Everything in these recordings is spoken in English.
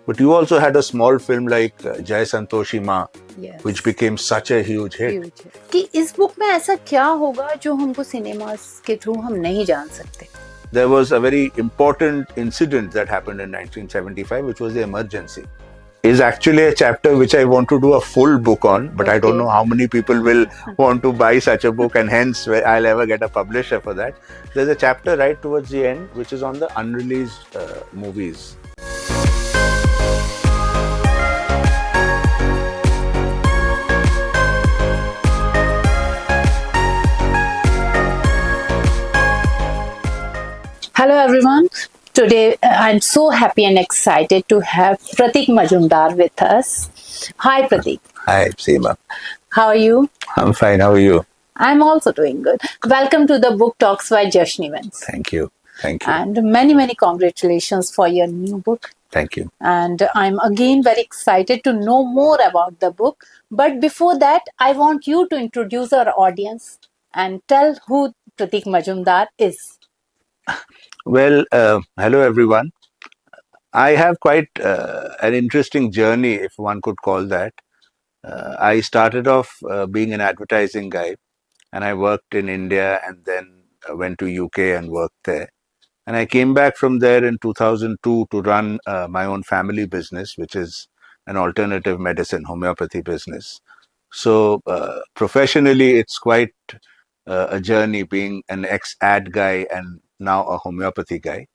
But you also had a small film like Jai Santoshi Ma, Yes. which became such a huge hit. Huge है कि इस book में ऐसा क्या होगा जो हमको सिनेमा के थ्रू हम नहीं जान सकते. There was a very important incident that happened in 1975, which was the emergency. Is actually a chapter which I want to do a full book on, but I don't know how many people will want to buy such a book, and hence I'll ever get a publisher for that. There's a chapter right towards the end which is on the unreleased movies. Hello everyone. Today I'm so happy and excited to have Pratik Majumdar with us. Hi Pratik. Hi Seema. How are you? I'm fine. How are you? I'm also doing good. Welcome to the Book Talks by Jashan Events. Thank you. Thank you. And many congratulations for your new book. Thank you. And I'm again very excited to know more about the book. But before that, I want you to introduce our audience and tell who Pratik Majumdar is. Well, hello everyone. I have quite an interesting journey, if one could call that. I started off being an advertising guy, and I worked in India and then went to UK and worked there. And I came back from there in 2002 to run my own family business, which is an alternative medicine homeopathy business. So professionally, it's quite a journey being an ex-ad guy and now a homeopathy guy.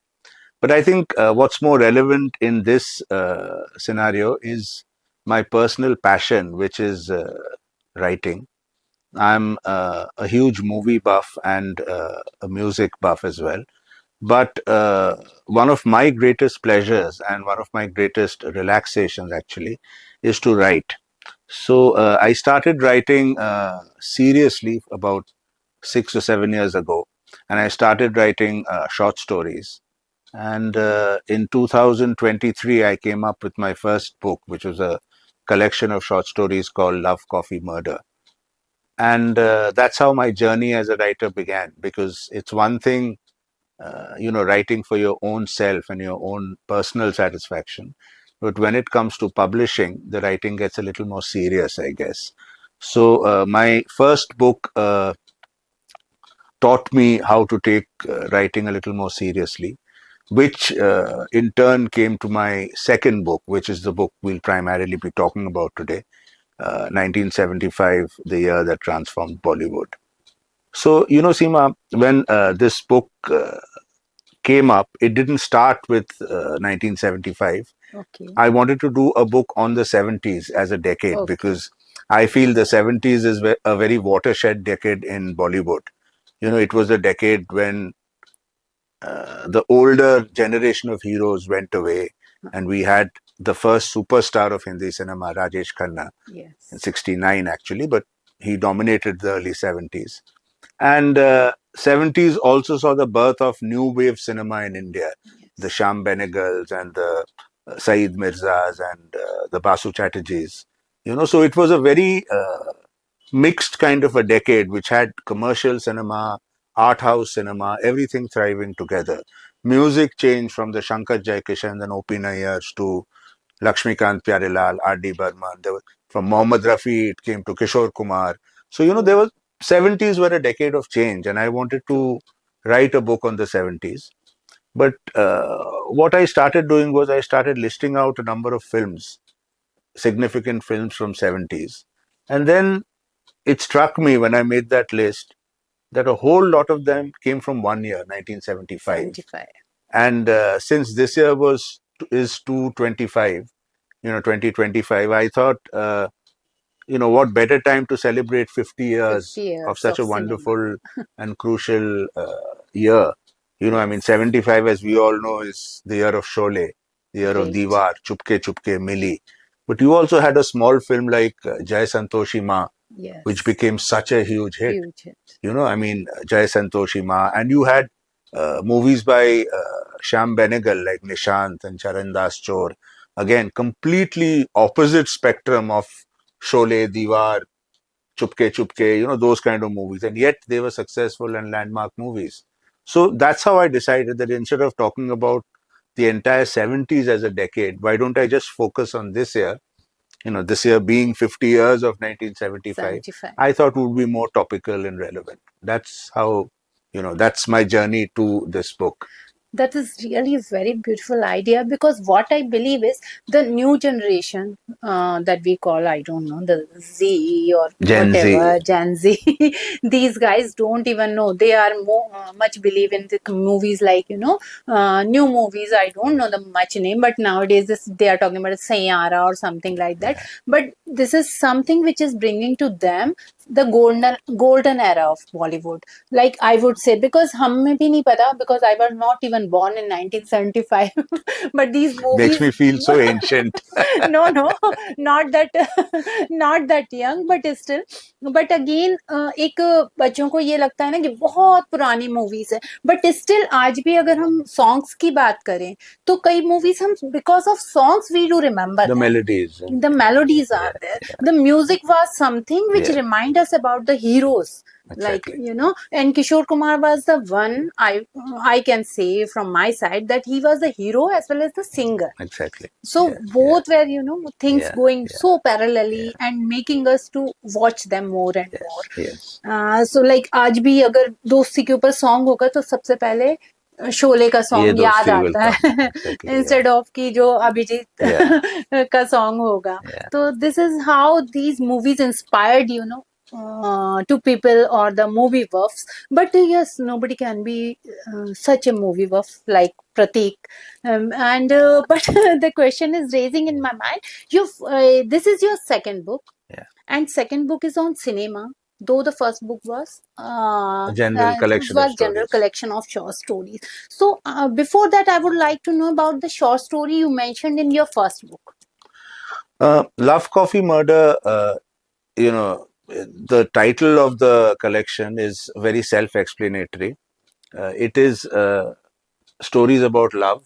But I think what's more relevant in this scenario is my personal passion, which is writing. I'm a huge movie buff and a music buff as well. But one of my greatest pleasures and one of my greatest relaxations actually is to write. So I started writing seriously about 6 or 7 years ago, and I started writing short stories. And in 2023, I came up with my first book, which was a collection of short stories called Love, Coffee, Murder. And that's how my journey as a writer began, because it's one thing, writing for your own self and your own personal satisfaction. But when it comes to publishing, the writing gets a little more serious, I guess. So my first book taught me how to take writing a little more seriously, which in turn came to my second book, which is the book we'll primarily be talking about today, 1975, the year that transformed Bollywood. So, Seema, when this book came up, it didn't start with 1975. Okay. I wanted to do a book on the 70s as a decade, because I feel the 70s is a very watershed decade in Bollywood. It was a decade when the older generation of heroes went away, and we had the first superstar of Hindi cinema, Rajesh Khanna, Yes. in 69 actually, but he dominated the early 70s. And 70s also saw the birth of new wave cinema in India, the Shyam Benegals and the Saeed Mirzas and the Basu Chatterjees. So it was a very mixed kind of a decade, which had commercial cinema, art house cinema, everything thriving together. Music changed from the Shankar Jaikishan and O.P. Nayyars to Lakshmikant Pyarelal, R.D. Burman. From Mohammad Rafi, it came to Kishore Kumar. So, there was 70s were a decade of change, and I wanted to write a book on the 70s. But what I started doing was I started listing out a number of films, significant films from 70s. And then it struck me when I made that list that a whole lot of them came from one year, 1975. 75. And since this year is 225, 2025, I thought, what better time to celebrate 50 years of such a wonderful and crucial year. 75, as we all know, is the year of Sholay, the year of Diwar, Chupke Chupke, Mili. But you also had a small film like Jai Santoshi Ma, which became such a huge hit. Jai Santoshi Ma. And you had movies by Shyam Benegal like Nishant and Charan Das Chor. Again, completely opposite spectrum of Sholay, Diwar, Chupke Chupke, those kind of movies. And yet they were successful and landmark movies. So that's how I decided that instead of talking about the entire 70s as a decade, why don't I just focus on this year? This year being 50 years of 1975, 75. I thought would be more topical and relevant. That's how, that's my journey to this book. That is really a very beautiful idea, because what I believe is the new generation that we call, I don't know, the Z or Gen Z. whatever, Gen Z, these guys don't even know. They are more, much believe in the movies like, new movies. I don't know the much name, but nowadays they are talking about Sayara or something like that. But this is something which is bringing to them the golden era of Bollywood. Like I would say, because हमें भी नहीं पता, because I was not even born in 1975. But these movies makes me feel so ancient. no, not that not that young, but still. But again, एक बच्चों को ये लगता है ना कि बहुत पुरानी मूवीज है, बट स्टिल आज भी अगर हम सॉन्ग्स की बात करें तो कई मूवीज हम because of songs we do remember the melodies are there. The music was something which remind us about the heroes. Exactly. Like, and Kishore Kumar was the one I can say from my side that he was the hero as well as the singer. Exactly. So both were, things going so parallelly and making us to watch them more and more. Yes. So like आज भी अगर दोस्ती के ऊपर song होगा तो सबसे पहले शोले का सॉन्ग याद आता है इंस्टेड ऑफ की जो अभिजीत का सॉन्ग होगा. तो this is how these movies inspired to people or the movie buffs. But yes, nobody can be such a movie buff like Pratik. But the question is raising in my mind. This is your second book, and second book is on cinema. Though the first book was general collection of short stories. So before that, I would like to know about the short story you mentioned in your first book. Love, Coffee, Murder. The title of the collection is very self-explanatory. It is stories about love.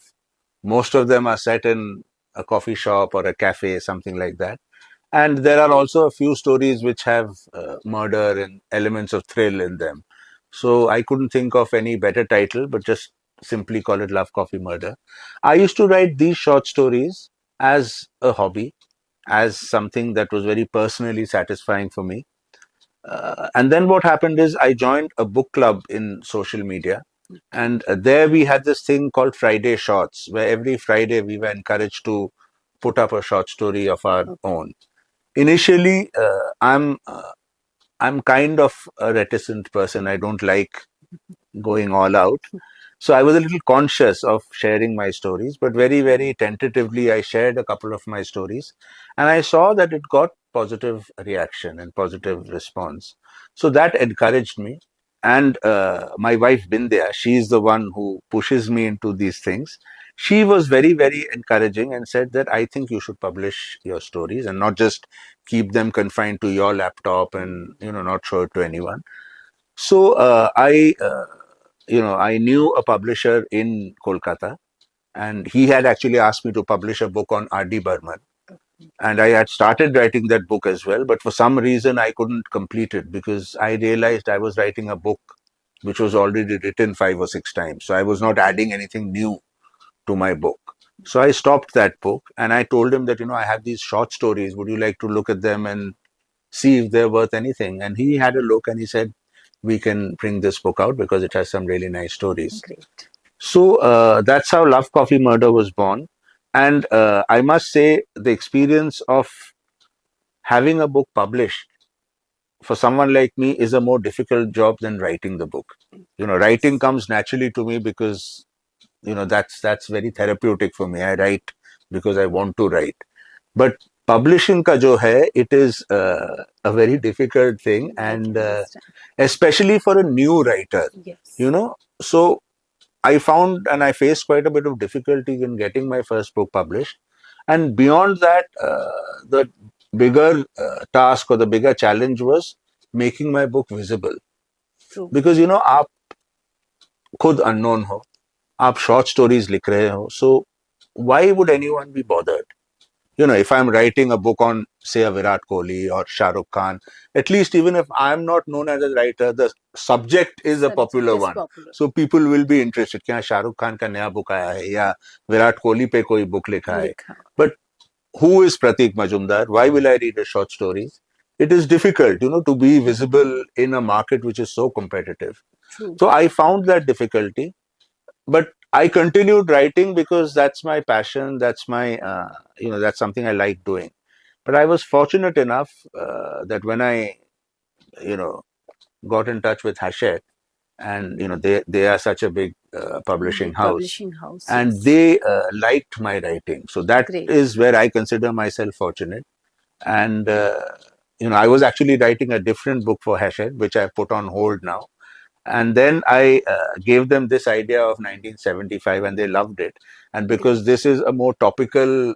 Most of them are set in a coffee shop or a cafe, something like that. And there are also a few stories which have murder and elements of thrill in them. So I couldn't think of any better title, but just simply call it Love, Coffee, Murder. I used to write these short stories as a hobby, as something that was very personally satisfying for me. And then what happened is I joined a book club in social media. And there we had this thing called Friday Shorts, where every Friday we were encouraged to put up a short story of our own. Initially, I'm kind of a reticent person. I don't like going all out. So I was a little conscious of sharing my stories, but very, very tentatively, I shared a couple of my stories, and I saw that it got positive reaction and positive response. So that encouraged me. And my wife Bindya, she's the one who pushes me into these things. She was very, very encouraging and said that I think you should publish your stories and not just keep them confined to your laptop and not show it to anyone. So I knew a publisher in Kolkata, and he had actually asked me to publish a book on R.D. Burman. And I had started writing that book as well, but for some reason I couldn't complete it because I realized I was writing a book which was already written 5 or 6 times. So I was not adding anything new to my book. So I stopped that book and I told him that, I have these short stories. Would you like to look at them and see if they're worth anything? And he had a look and he said, we can bring this book out because it has some really nice stories. Great. So that's how Love, Coffee, Murder was born. And I must say, the experience of having a book published for someone like me is a more difficult job than writing the book. Writing comes naturally to me because, that's very therapeutic for me. I write because I want to write. But publishing ka jo hai, it is a very difficult thing, and especially for a new writer. Yes. So I found and I faced quite a bit of difficulty in getting my first book published. And beyond that, the bigger task or the bigger challenge was making my book visible. True. Because, आप खुद unknown हो, आप short stories लिख रहे हो, so why would anyone be bothered? if I'm writing a book on, say, a Virat Kohli or Shah Rukh Khan, at least even if I'm not known as a writer, the subject is a popular one. So people will be interested. क्या Shah Rukh Khan का नया book आया है या विराट कोहली पे कोई book लिखा है. But who is Pratik Majumdar? Why will I read a short story? It is difficult, to be visible in a market which is so competitive. True. So I found that difficulty. But I continued writing because that's my passion. That's my, that's something I like doing. But I was fortunate enough that when I, got in touch with Hachette, and they are such a big publishing house, and yes. they liked my writing. So that is where I consider myself fortunate. And I was actually writing a different book for Hachette, which I put on hold now. And then I gave them this idea of 1975, and they loved it. And because this is a more topical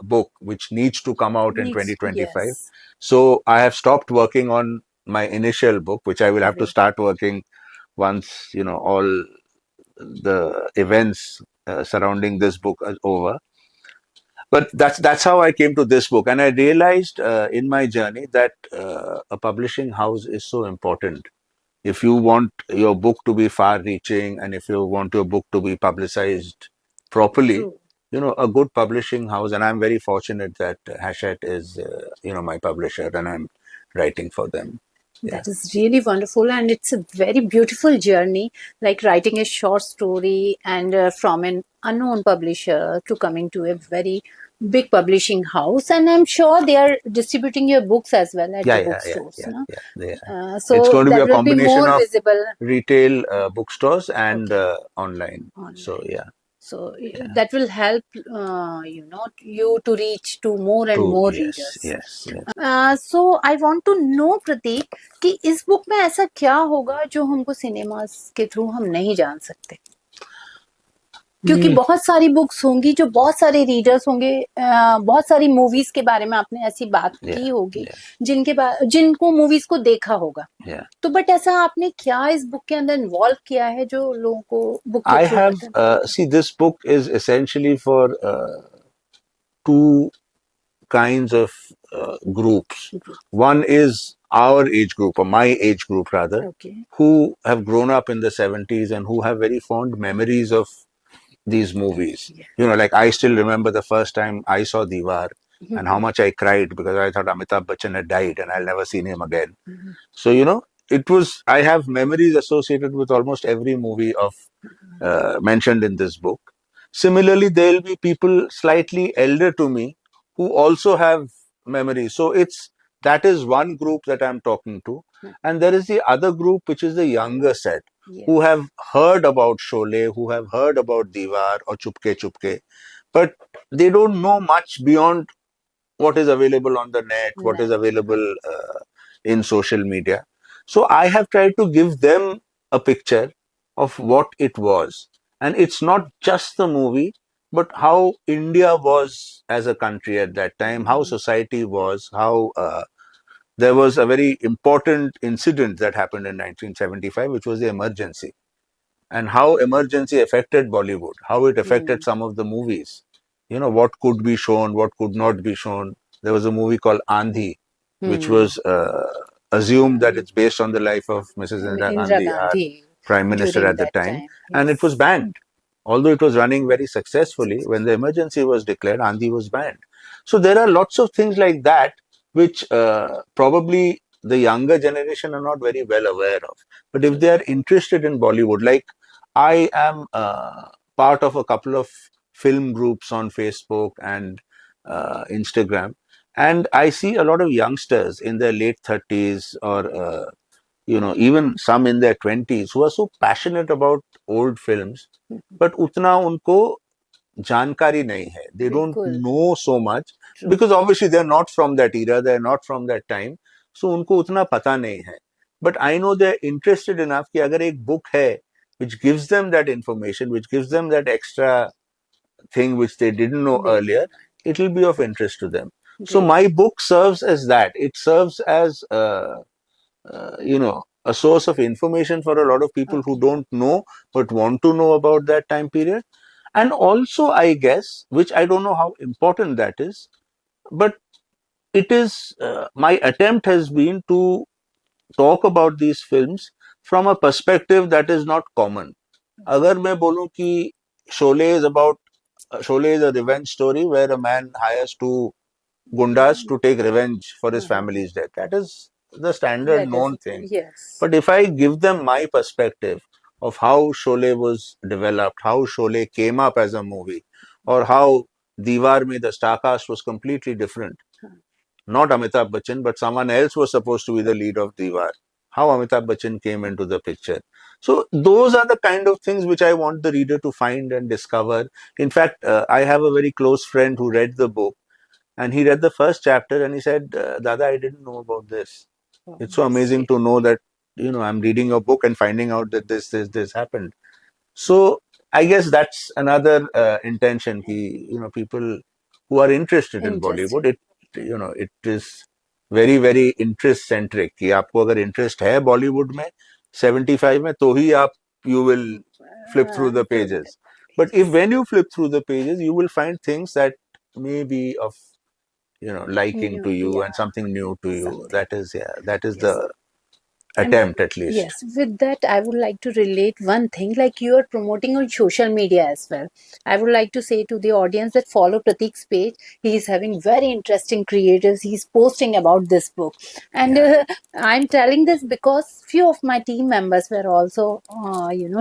book, which needs to come out in 2025, yes. So I have stopped working on my initial book, which I will have to start working once all the events surrounding this book are over. But that's how I came to this book, and I realized in my journey that a publishing house is so important. If you want your book to be far-reaching, and if you want your book to be publicized properly, True. A good publishing house, and I'm very fortunate that Hachette is, my publisher, and I'm writing for them. That is really wonderful, and it's a very beautiful journey, like writing a short story and from an unknown publisher to coming to a very big publishing house. And I'm sure they are distributing your books as well at the bookstores. So it's going to be a combination of visible. Retail bookstores and online. So So that will help, you to reach to more and more readers. Yes. So I want to know, Pratik, कि इस book में ऐसा क्या होगा जो हमको cinemas के through हम नहीं जान सकते? क्योंकि बहुत सारी बुक्स होंगी जो बहुत सारे रीडर्स होंगे, बहुत सारी मूवीज के बारे में आपने ऐसी बात की होगी जिनको मूवीज को देखा होगा. तो बट ऐसा आपने क्या इस बुक के अंदर इन्वॉल्व किया है जो लोगों को book I have see, this book is essentially for two kinds of groups. One is our age group, or my age group rather, who have grown up in the 70s and who have very fond memories of these movies. Like I still remember the first time I saw Diwar and how much I cried because I thought Amitabh Bachchan had died and I'll never see him again. So, I have memories associated with almost every movie of mentioned in this book. Similarly, there will be people slightly elder to me who also have memories. So that is one group that I'm talking to. And there is the other group, which is the younger set, who have heard about Sholay, who have heard about Diwar or Chupke Chupke, but they don't know much beyond what is available on the net, what is available in social media. So I have tried to give them a picture of what it was. And it's not just the movie, but how India was as a country at that time, how society was, how there was a very important incident that happened in 1975, which was the emergency. And how emergency affected Bollywood, how it affected some of the movies. What could be shown, what could not be shown. There was a movie called Andhi, which was assumed that it's based on the life of Mrs. Indira Gandhi, our Prime Minister at the time. And it was banned. Although it was running very successfully, when the emergency was declared, Andhi was banned. So there are lots of things like that, which probably the younger generation are not very well aware of. But if they are interested in Bollywood, like I am part of a couple of film groups on Facebook and Instagram, and I see a lot of youngsters in their late 30s or even some in their 20s who are so passionate about old films, but utna unko jankari nahi hai. They don't know so much because obviously they're not from that era, they're not from that time, so unko utna pata nahi hai. But I know they're interested enough कि अगर एक book है which gives them that information, which gives them that extra thing which they didn't know earlier, it will be of interest to them. So my book serves as that. It serves as a source of information for a lot of people who don't know but want to know about that time period. And also, I guess, which I don't know how important that is, but it is my attempt has been to talk about these films from a perspective that is not common. अगर मैं बोलूं कि Sholay is about Sholay is a revenge story where a man hires two gundas to take revenge for his family's death. That is the standard known thing. Yes. But if I give them my perspective of how Sholay was developed, how Sholay came up as a movie, or how Diwar mein the star cast was completely different. Not Amitabh Bachchan, but someone else was supposed to be the lead of Diwar. How Amitabh Bachchan came into the picture. So those are the kind of things which I want the reader to find and discover. In fact, I have a very close friend who read the book, and he read the first chapter and he said, Dada, I didn't know about this. It's so amazing to know that, I'm reading a book and finding out that this happened. So I guess that's another intention. People who are interested in Bollywood, it is very very interest centric. कि आपको अगर interest है Bollywood में 75 में तो ही आप you will flip through the pages. But if when you flip through the pages, you will find things that may be of liking to you and something new to you. That is the attempt, at least. Yes, with that, I would like to relate one thing, like you are promoting on social media as well. I would like to say to the audience that follow Pratik's page. He is having very interesting creators. He's posting about this book. And I'm telling this because few of my team members were also,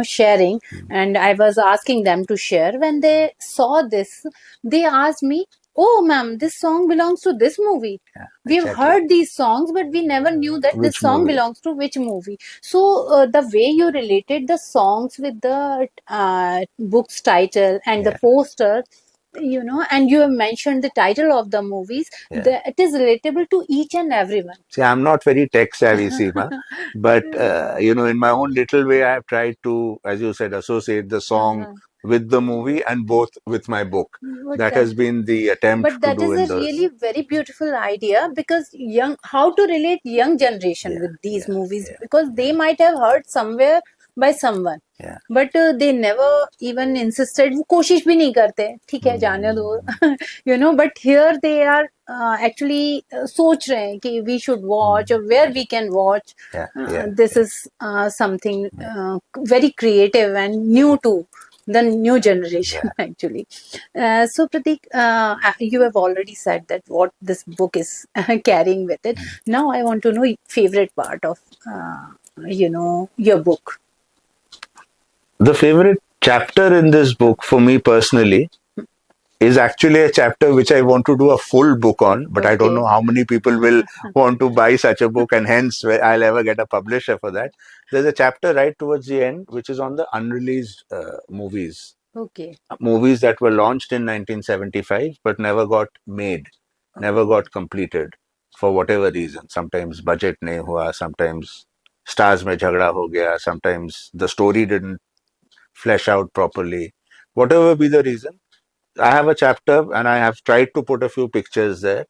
sharing. And I was asking them to share. When they saw this, they asked me, oh, ma'am, this song belongs to this movie. We've heard these songs, but we never knew that this song belongs to which movie. So the way you related the songs with the book's title and the poster, and you have mentioned the title of the movies, it is relatable to each and everyone. See, I'm not very tech savvy, Seema, but in my own little way, I have tried to, as you said, associate the song with the movie and both with my book. That has been the attempt to do. But that is a really very beautiful idea, because how to relate young generation with these movies, because they might have heard somewhere by someone, but they never even insisted. वो कोशिश भी नहीं करते, ठीक है जाने दो, but here they are actually सोच रहे हैं कि we should watch or where we can watch. This is something very creative and new to the new generation, actually. So Pratik, you have already said that what this book is carrying with it. Now I want to know your favorite part of your book. The favorite chapter in this book for me personally is actually a chapter which I want to do a full book on, but I don't know how many people will want to buy such a book, and hence I'll ever get a publisher for that. There's a chapter right towards the end which is on the unreleased movies. Movies that were launched in 1975 but never got made, never got completed for whatever reason. Sometimes budget nahi hua, sometimes stars mein jhagda ho gaya, sometimes the story didn't flesh out properly. Whatever be the reason, I have a chapter and I have tried to put a few pictures there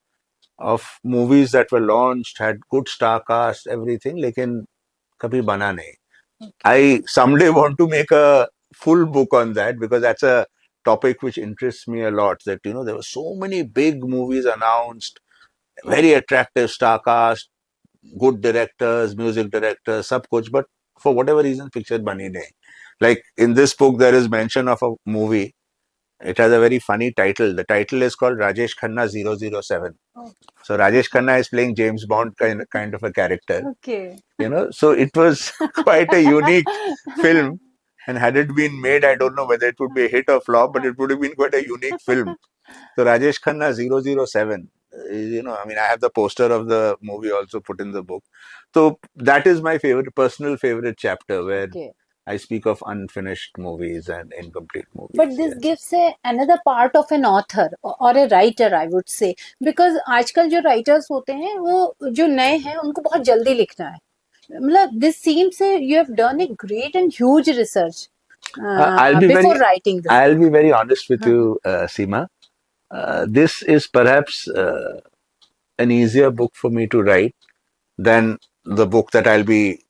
of movies that were launched, had good star cast, everything, lekin kabhi bana nahi. I someday want to make a full book on that, because that's a topic which interests me a lot. That there were so many big movies announced, very attractive star cast, good directors, music directors, sab kuch, but for whatever reason, picture bani nahi. Like in this book, there is mention of a movie. It has a very funny title. The title is called Rajesh Khanna 007. So Rajesh Khanna is playing James Bond kind of a character. So it was quite a unique film. And had it been made, I don't know whether it would be a hit or flop, but it would have been quite a unique film. So Rajesh Khanna 007. I have the poster of the movie also put in the book. So that is my personal favorite chapter, where I speak of unfinished movies and incomplete movies. But this gives another part of an author or a writer, I would say, because आजकल जो writers होते हैं वो जो नए हैं उनको बहुत जल्दी लिखना है. मतलब this seems you have done a great and huge research before writing this. I'll be very honest with you, Seema. This is perhaps an easier book for me to write than the book that I'll be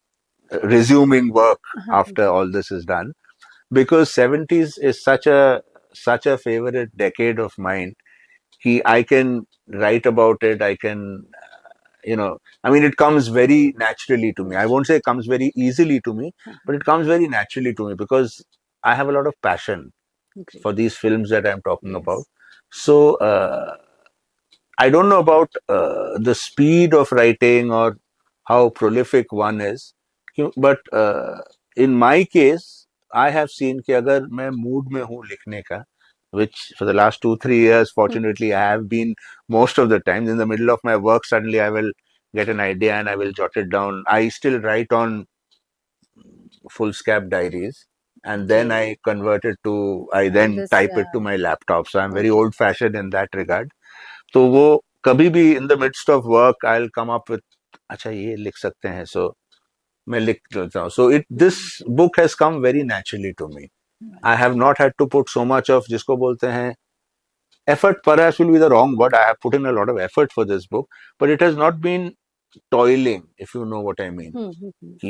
resuming work after all this is done, because 70s is such a favorite decade of mine. I can write about it. I can, I mean, it comes very naturally to me. I won't say it comes very easily to me, but it comes very naturally to me because I have a lot of passion for these films that I'm talking about. So I don't know about the speed of writing or how prolific one is, but in my case, I have seen कि अगर मैं mood में हूँ लिखने का, which for the last 2-3 years, fortunately, I have been most of the time. In the middle of my work, suddenly I will get an idea and I will jot it down. I still write on foolscap diaries, and then I convert it to, I then type it to my laptop. So I'm very old fashioned in that regard. तो वो कभी भी in the midst of work I'll come up with अच्छा ये लिख सकते हैं, so मैं लिख लेता हूँ. So this book has come very naturally to me. I have not had to put so much of, जिसको बोलते हैं, effort perhaps will be the wrong word. I have put in a lot of effort for this book, but it has not been toiling, if you know what I mean.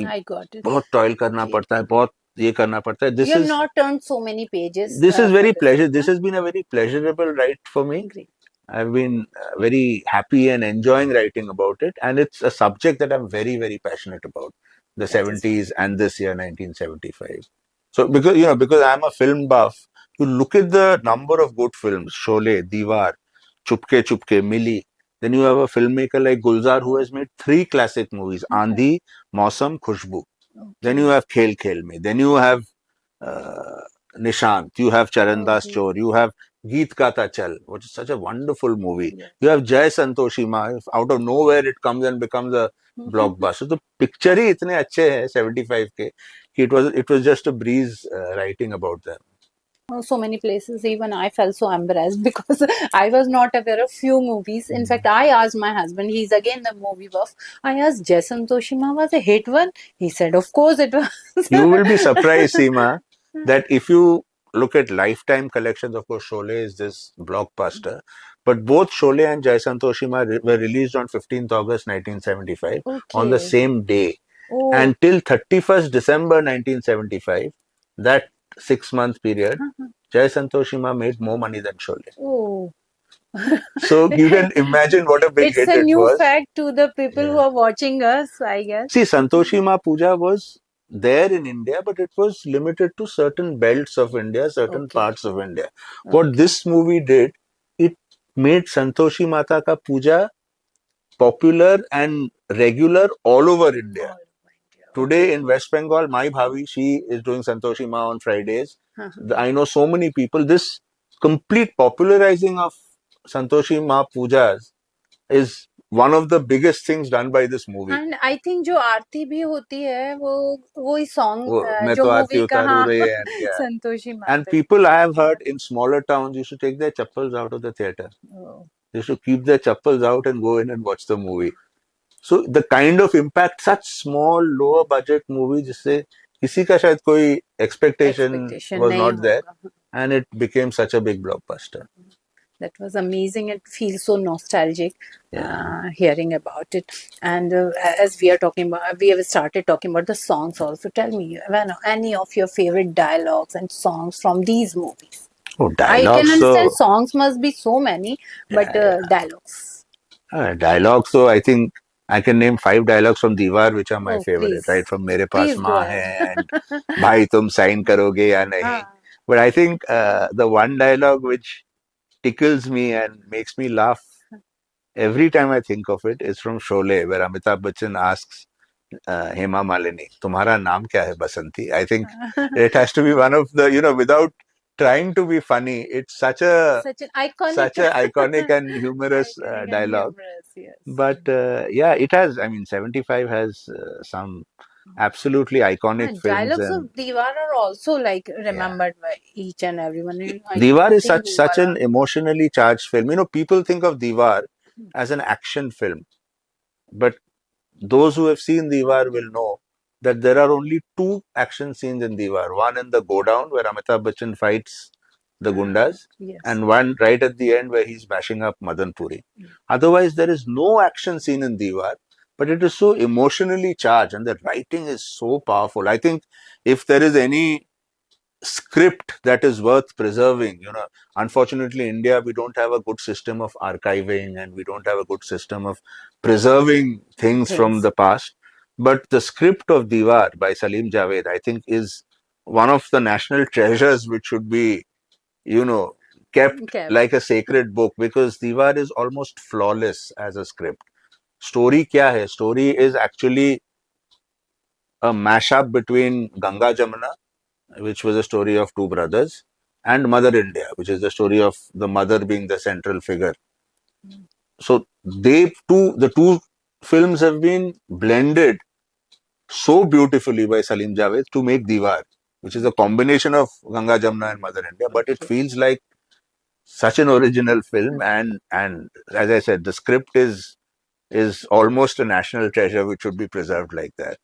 I got it. बहुत toil करना पड़ता है, बहुत ये करना पड़ता है. You have not turned so many pages. This is very pleasure. This has been a very pleasurable write for me. Great. I've been very happy and enjoying writing about it, and it's a subject that I'm very, very passionate about. The 70s and this year, 1975. So because I'm a film buff, you look at the number of good films: Sholay, Diwar, Chupke Chupke, Milli. Then you have a filmmaker like Gulzar who has made 3 classic movies: Andhi, Mausam, Khushbu. Then you have Khel Khel Mein. Then you have Nishant. You have Charandas Chor. You have Geet Gata Chal, which is such a wonderful movie. Yes. You have Jai Santoshi Ma. Out of nowhere it comes and becomes a blockbuster. The picture ही इतने अच्छे हैं 75 के कि it was just a breeze writing about them. So many places, even I felt so embarrassed because I was not aware of few movies. In fact, I asked my husband, he's again the movie buff. I asked, Jai Santoshi Ma was a hit one? He said, of course it was. You will be surprised, Seema, that if you look at lifetime collections, of course, Sholay is this blockbuster, but both Sholay and Jai Santoshi Ma were released on 15th August 1975 on the same day. Oh. And till 31st December 1975, that 6-month period, Jai Santoshi Ma made more money than Sholay. Oh. So you can imagine what a big hit it was. It's a new fact to the people who are watching us, I guess. See, Santoshi Ma Puja was there in India, but it was limited to certain belts of India, certain parts of India. What this movie did, it made Santoshi Mata ka puja popular and regular all over India. Today in West Bengal, my Bhavi, she is doing Santoshi Ma on Fridays. I know so many people. This complete popularizing of Santoshi Ma pujas is one of the biggest things done by this movie. And I think जो आरती भी होती है वो इस song जो movie का संतोषी माँ. And people I have heard in smaller towns used to take their chappals out of the theater. They used to keep their chappals out and go in and watch the movie. So the kind of impact such small lower budget movie जिससे किसी का शायद कोई expectation was not there, and it became such a big blockbuster. That was amazing. It feels so nostalgic hearing about it. And as we are talking about, we have started talking about the songs also. Tell me, any of your favorite dialogues and songs from these movies? Oh, dialogues. I can understand songs must be so many, but dialogues. Dialogues, so I think I can name 5 dialogues from Diwar which are my favorite, right? From Mere Paas Maa Hai and Bhai Tum Sign Karoge Ya Nahi. But I think the one dialogue which tickles me and makes me laugh every time I think of it is from Sholay, where Amitabh Bachchan asks Hema Malini, "Tumhara naam kya hai, Basanti?" I think it has to be one of the, without trying to be funny, it's such an iconic and humorous dialogue. But it has, 75 has some absolutely iconic films. Dialogues of Diwar are also remembered by each and everyone. Diwar is such an emotionally charged film. People think of Diwar as an action film, but those who have seen Diwar will know that there are only 2 action scenes in Diwar. One in the Godown where Amitabh Bachchan fights the Gundas, and one right at the end where he's bashing up Madan Puri. Otherwise, there is no action scene in Diwar, but it is so emotionally charged and the writing is so powerful. I think if there is any script that is worth preserving. Unfortunately, India, we don't have a good system of archiving, and we don't have a good system of preserving things from the past. But the script of Diwar by Salim Javed, I think, is one of the national treasures which should be, kept like a sacred book, because Diwar is almost flawless as a script. Story kya hai? Story is actually a mashup between Ganga Jamuna, which was a story of two brothers, and Mother India, which is the story of the mother being the central figure. So the two films have been blended so beautifully by Salim Javed to make Diwar, which is a combination of Ganga Jamuna and Mother India, but it feels like such an original film, and as I said, the script is almost a national treasure which should be preserved like that.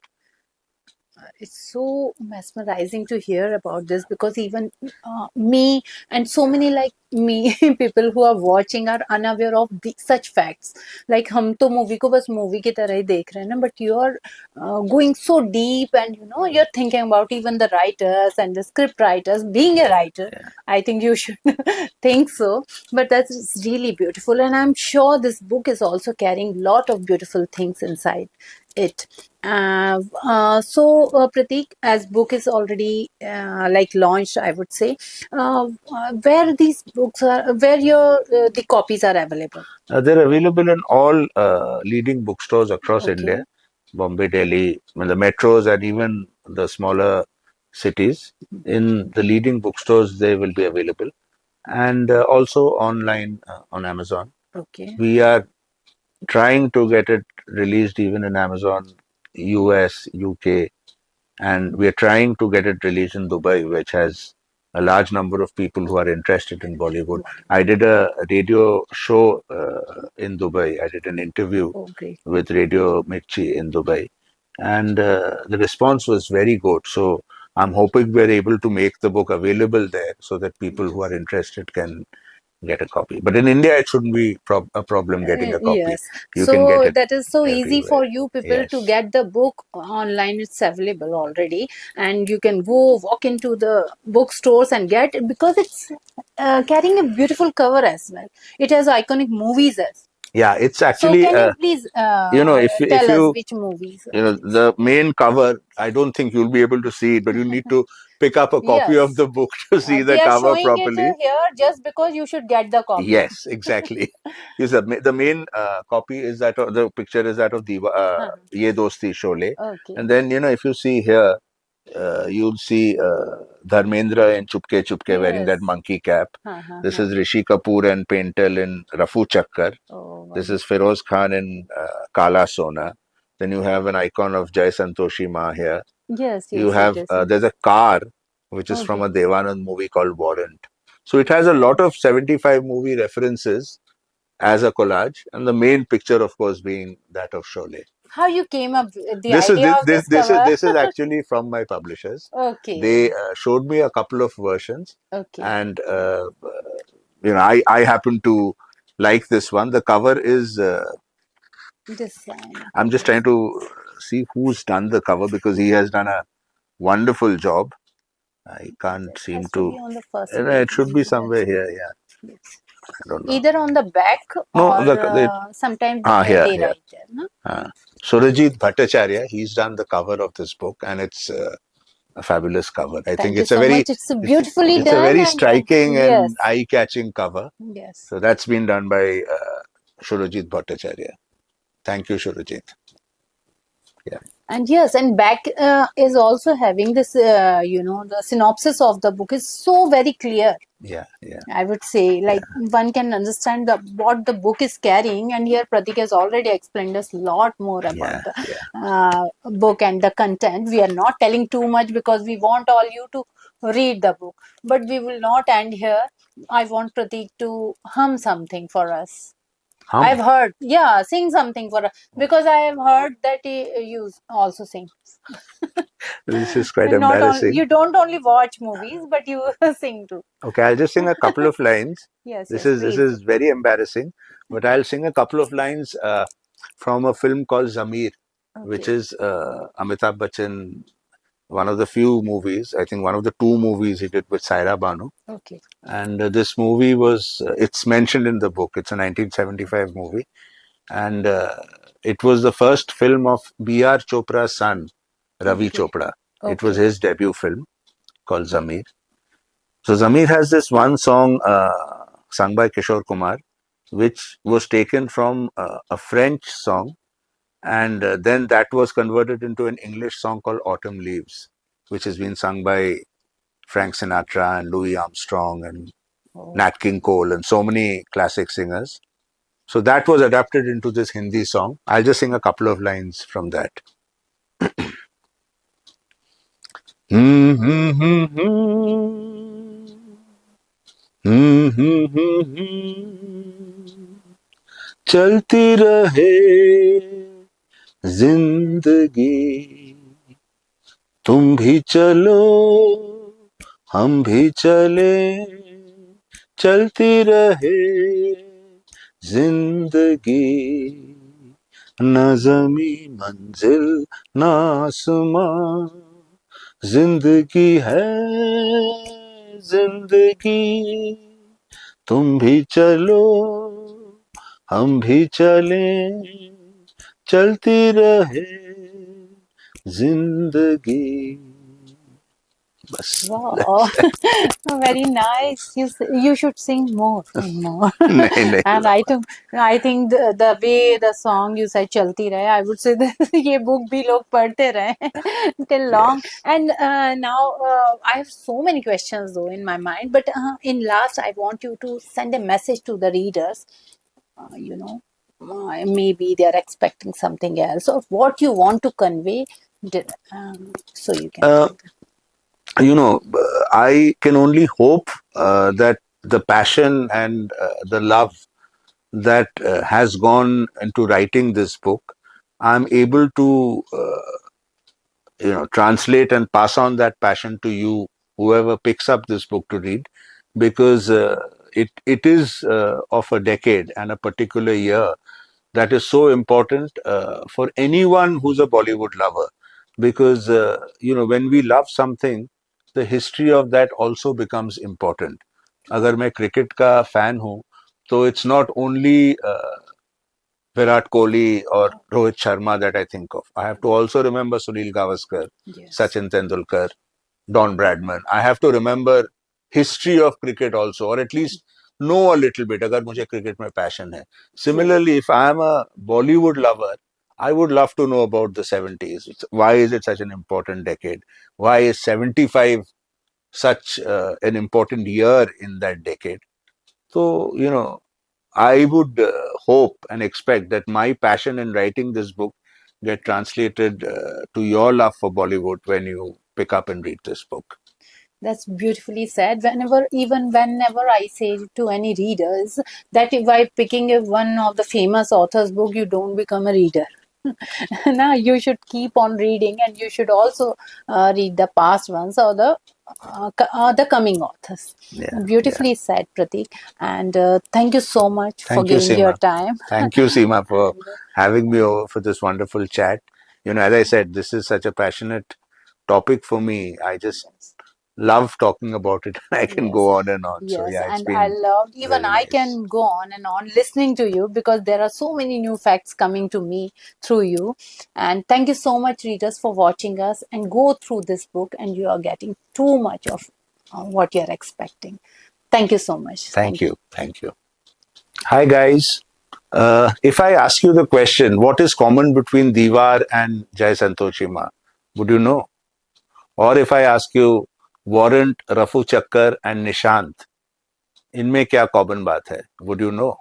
It's so mesmerizing to hear about this, because even me and so many like me people who are watching are unaware of such facts. Like हम तो movie को बस movie की तरह ही देख रहे हैं ना, but you are going so deep, and you're thinking about even the writers and the script writers. Being a writer, I think you should think so. But that's really beautiful, and I'm sure this book is also carrying lot of beautiful things inside it. Pratik, as book is already like launched, I would say, where these books are, where the copies are available? They're available in all leading bookstores across India, Bombay, Delhi, the metros, and even the smaller cities. In the leading bookstores, they will be available, and also online on Amazon. We are trying to get it released even in Amazon, US, UK, and we are trying to get it released in Dubai, which has a large number of people who are interested in Bollywood. I did a radio show in Dubai. I did an interview with Radio Mirchi in Dubai, and the response was very good. So I'm hoping we're able to make the book available there so that people who are interested can get a copy. But in India, it shouldn't be a problem getting a copy. Yes. You can get it that is so everywhere. Easy for you people to get the book online. It's available already, and you can go walk into the bookstores and get it, because it's carrying a beautiful cover as well. It has iconic movies as. Yeah, it's actually. So can you please tell us which movies? The main cover, I don't think you'll be able to see it, but you need to pick up a copy of the book to see the cover properly. It here just because you should get the copy. Yes, exactly. The main copy is that the picture is that of Ye Dosti Sholay. And then, if you see here, you'll see Dharmendra in Chupke Chupke wearing that monkey cap. This is Rishi Kapoor and Paintal in Rafu Chakkar. This is Feroz Khan in Kala Sona. Then you have an icon of Jai Santoshi Ma here. Yes, you have there's a car which is from a Devanand movie called Warrant. So it has a lot of 75 movie references as a collage, and the main picture, of course, being that of Sholay. How you came up with the idea of this cover? This is actually from my publishers. They showed me a couple of versions, and I happen to like this one. The cover is. I'm just trying to see who's done the cover, because he has done a wonderful job. I can't seem to. On the first it should be somewhere here. Yeah. Yes. I don't know. Either on the back or sometimes they write there. No? Surajit Bhattacharya, he's done the cover of this book, and it's a fabulous cover. I think it's it's a beautifully done. It's a very striking and eye-catching cover. Yes. So that's been done by Surajit Bhattacharya. Thank you, Surajit. Yeah. And yes, and back is also having this, the synopsis of the book is so very clear. Yeah. I would say, like, one can understand what the book is carrying, and here Pratik has already explained us a lot more about the book and the content. We are not telling too much because we want all you to read the book, but we will not end here. I want Pratik to hum something for us. I've heard, sing something for us, because I have heard that you also sing. This is quite embarrassing. You don't only watch movies, but you sing too. Okay, I'll just sing a couple of lines. This is very embarrassing, but I'll sing a couple of lines from a film called Zamir, which is Amitabh Bachchan one of the few movies, I think one of the two movies he did with Saira Banu. Okay. And this movie was, it's mentioned in the book. It's a 1975 movie. And it was the first film of B.R. Chopra's son, Ravi Okay. Chopra. It was Okay. his debut film called Zamir. So Zamir has this one song sung by Kishore Kumar, which was taken from a French song, and then that was converted into an English song called Autumn Leaves, which has been sung by Frank Sinatra and Louis Armstrong and Oh. Nat King Cole and so many classic singers. So that was adapted into this Hindi song. I'll just sing a couple of lines from that. चलती रहे जिंदगी, तुम भी चलो हम भी चले, चलती रहे जिंदगी, न ज़मीं मंजिल न आसमां, जिंदगी है जिंदगी, तुम भी चलो हम भी चले, चलती रहे जिंदगी. बस. Wow, very nice. You should sing more and more. नहीं नहीं And I think the way the song you said चलती रहे, I would say that ये book भी लोग पढ़ते रहे till long. Yes. And now I have so many questions though in my mind. But in last, I want you to send a message to the readers. You know, maybe they are expecting something else, or what you want to convey. So you can. You know, I can only hope that the passion and the love that has gone into writing this book, I'm able to, translate and pass on that passion to you, whoever picks up this book to read, because it is of a decade and a particular year that is so important for anyone who's a Bollywood lover, because when we love something, the history of that also becomes important. अगर मैं cricket का fan हूँ तो it's not only Virat Kohli or Rohit Sharma that I think of. I have to also remember Sunil Gavaskar, Yes. Sachin Tendulkar, Don Bradman. I have to remember history of cricket also, or at least know a little bit अगर मुझे cricket में passion है. Similarly, if I am a Bollywood lover, I would love to know about the 70s. Why is it such an important decade? Why is 75 such an important year in that decade? So, I would hope and expect that my passion in writing this book get translated to your love for Bollywood when you pick up and read this book. That's beautifully said. Whenever I say to any readers that if by picking one of the famous author's book, you don't become a reader. Now you should keep on reading, and you should also read the past ones or the coming authors. Yeah, Beautifully said, Pratik. And thank you so much for Thank you, giving your time. Thank you, Seema, for having me over for this wonderful chat. As I said, this is such a passionate topic for me. I just love talking about it. I can Yes. go on and on. So Yes, yeah, it's and been I loved, even very I nice. can go on and on listening to you because there are so many new facts coming to me through you. And thank you so much, readers, for watching us and go through this book, and you are getting too much of what you're expecting. Thank you so much. Thank you. Thank you. Hi, guys. If I ask you the question, what is common between Diwar and Jai Santoshi Ma? Would you know? Or if I ask you, Warrant, Rafu Chakkar and Nishant, इनमें क्या common बात है? Would you know?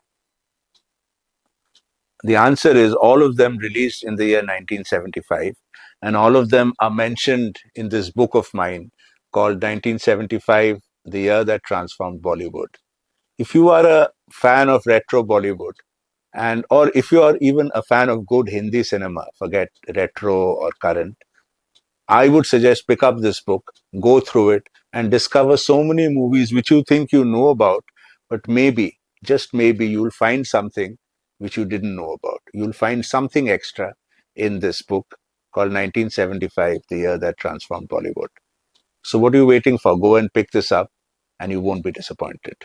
The answer is all of them released in the year 1975, and all of them are mentioned in this book of mine called 1975, The Year That Transformed Bollywood. If you are a fan of retro Bollywood, or if you are even a fan of good Hindi cinema, forget retro or current, I would suggest pick up this book, go through it, and discover so many movies which you think you know about, but maybe, just maybe, you'll find something which you didn't know about. You'll find something extra in this book. called 1975, the year that transformed Bollywood. So what are you waiting for? Go and pick this up and you won't be disappointed.